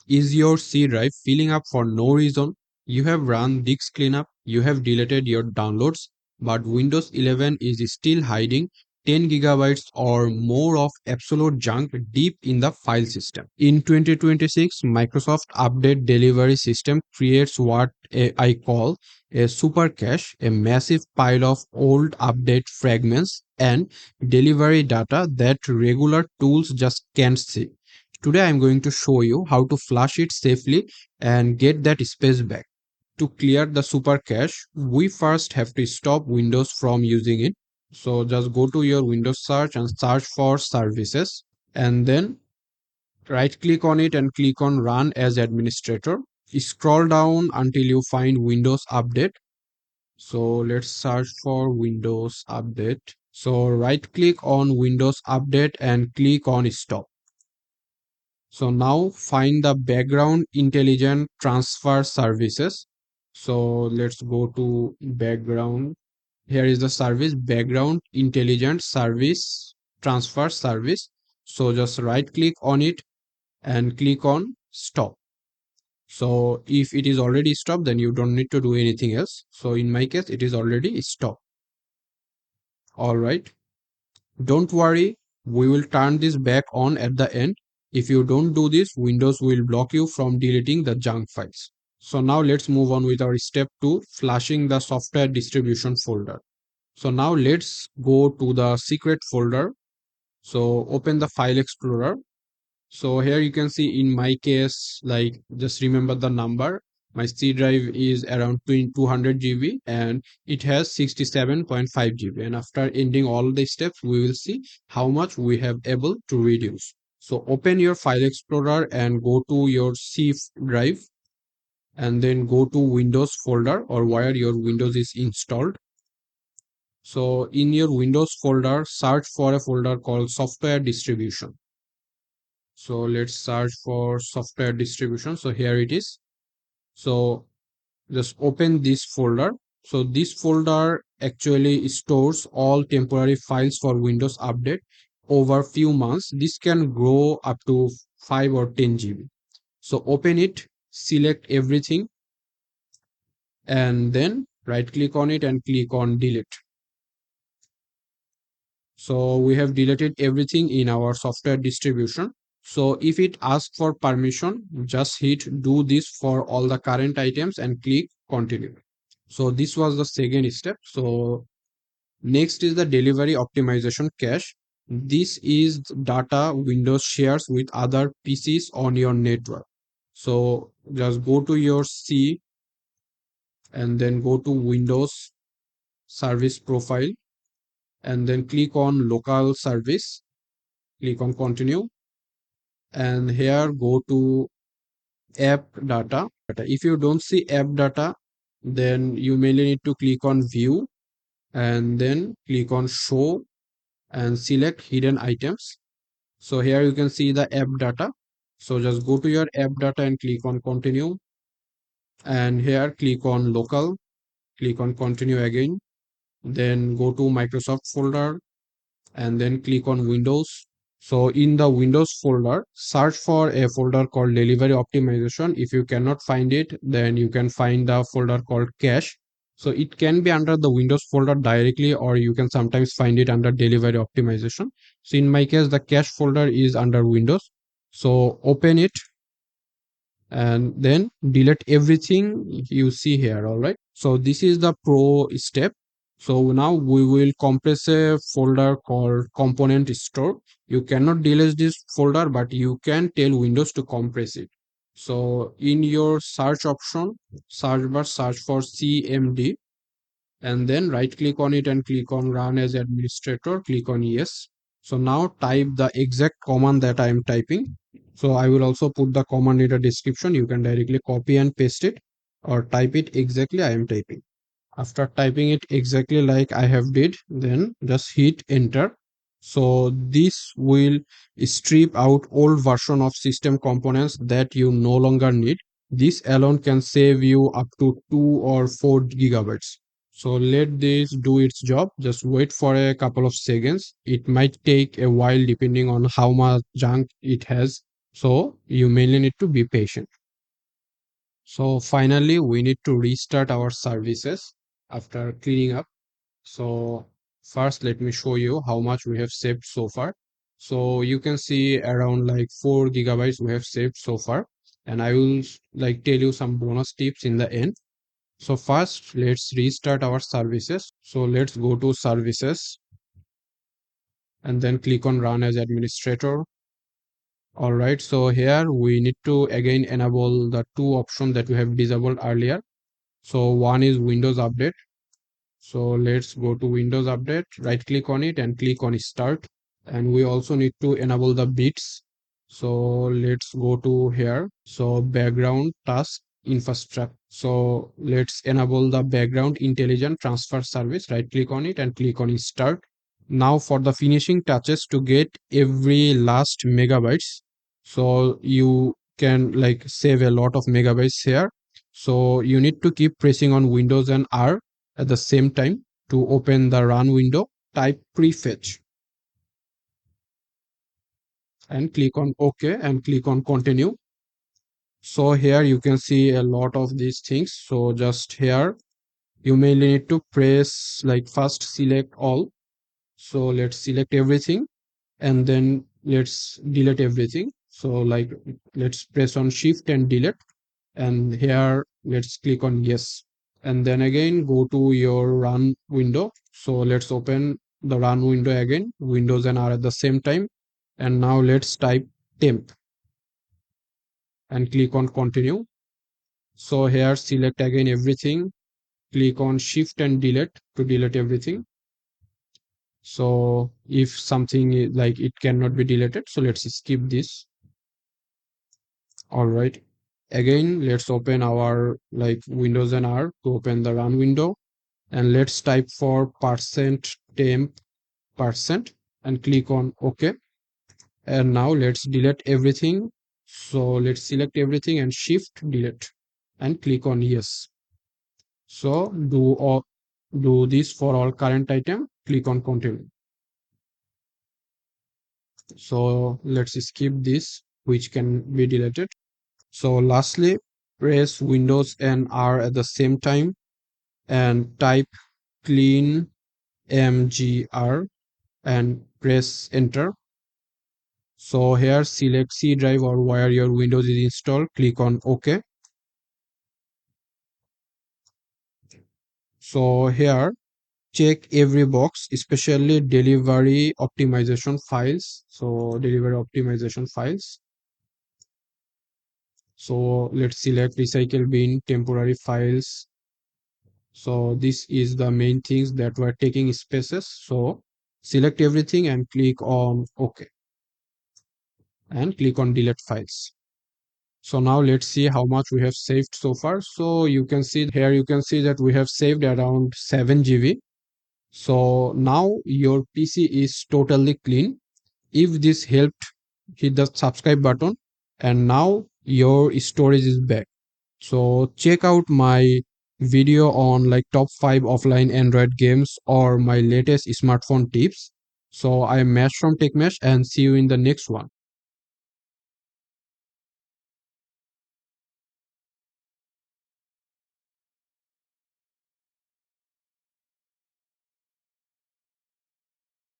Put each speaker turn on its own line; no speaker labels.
Is your C drive filling up for no reason? You have run disk cleanup, you have deleted your downloads, but Windows 11 is still hiding 10 gigabytes or more of absolute junk deep in the file system. In 2026, Microsoft Update Delivery System creates what I call a super cache, a massive pile of old update fragments and delivery data that regular tools just can't see. Today I'm going to show you how to flush it safely and get that space back. To clear the super cache, we first have to stop Windows from using it. So just go to your Windows search and search for services, and then right click on it and click on run as administrator. Scroll down until you find Windows Update. So let's search for Windows Update. So right click on Windows Update and click on stop. So now find the background intelligent transfer services. So let's go to background. Here is the service background intelligent service transfer service. So just right click on it and click on stop. So if it is already stopped, then you don't need to do anything else. So in my case, it is already stopped. All right. Don't worry, we will turn this back on at the end. If you don't do this, Windows will block you from deleting the junk files. So now let's move on with our step 2, flashing the software distribution folder. So now let's go to the secret folder. So open the file explorer. So here you can see in my case, like just remember the number. My C drive is around 200 GB and it has 67.5 GB. And after ending all the steps, we will see how much we have able to reduce. So open your file explorer and go to your C drive and then go to Windows folder or where your Windows is installed. So in your Windows folder, search for a folder called software distribution. So let's search for software distribution. So here it is. So just open this folder. So this folder actually stores all temporary files for Windows Update over few months. This can grow up to 5 or 10 GB. So open it, select everything, and then right click on it and click on delete. So we have deleted everything in our software distribution. So if it asks for permission, just hit do this for all the current items and click continue. So this was the second step. So next is the delivery optimization cache. This is data Windows shares with other PCs on your network. So just go to your C and then go to Windows service profile and then click on local service, click on continue, and here go to app data. If you don't see app data, then you mainly need to click on view and then click on show and select hidden items. So here you can see the app data. So just go to your app data and click on continue, and here click on local, click on continue again, then go to Microsoft folder and then click on Windows. So in the Windows folder, search for a folder called delivery optimization. If you cannot find it, then you can find the folder called cache. So it can be under the Windows folder directly, or you can sometimes find it under delivery optimization. So in my case, the cache folder is under Windows. So open it and then delete everything you see here. All right. So this is the pro step. So now we will compress a folder called component store. You cannot delete this folder, but you can tell Windows to compress it. So in your search option, search bar, search for CMD and then right click on it and click on run as administrator, click on yes. So now type the exact command that I am typing. So I will also put the command in the description. You can directly copy and paste it or type it exactly I am typing. After typing it exactly like I have did, then just hit enter. So this will strip out old version of system components that you no longer need. This alone can save you up to 2 or 4 gigabytes. So let this do its job. Just wait for a couple of seconds. It might take a while depending on how much junk it has. So you mainly need to be patient. So finally, we need to restart our services after cleaning up. So first, let me show you how much we have saved so far. So you can see around like 4 gigabytes we have saved so far. And I will like tell you some bonus tips in the end. So first, let's restart our services. So let's go to services and then click on run as administrator. All right, so here we need to again enable the two options that we have disabled earlier. So one is Windows Update. So let's go to Windows Update, right click on it and click on Start. And we also need to enable the bits. So let's go to here. So background task infrastructure. So let's enable the background intelligent transfer service, right click on it and click on Start. Now for the finishing touches to get every last megabytes, so you can like save a lot of megabytes here. So you need to keep pressing on Windows and R at the same time. To open the run window, type prefetch and click on OK and click on continue. So here you can see a lot of these things. So just here you may need to press like first select all. So let's select everything and then let's delete everything. So like let's press on shift and delete, and here let's click on yes, and then again go to your run window. So let's open the run window again, Windows and R at the same time, and now let's type temp and click on continue. So here select again everything, click on shift and delete to delete everything. So if something like it cannot be deleted, so let's skip this. All right, again let's open our like Windows and R to open the run window, and let's type for percent temp percent and click on OK. And now let's delete everything. So let's select everything and shift delete and click on yes. So do this for all current item, click on continue. So let's skip this which can be deleted. So lastly, press Windows and R at the same time and type cleanmgr and press enter. So here select C drive or where your Windows is installed, click on OK. So here check every box, especially delivery optimization files. So delivery optimization files. So let's select recycle bin, temporary files. So this is the main things that were taking spaces. So select everything and click on OK and click on delete files. So now let's see how much we have saved so far. So you can see here, you can see that we have saved around 7 GB. So now your PC is totally clean. If this helped, hit the subscribe button, and now your storage is back. So check out my video on like top 5 offline Android games or my latest smartphone tips. So I am Mesh from TechMesh and see you in the next one.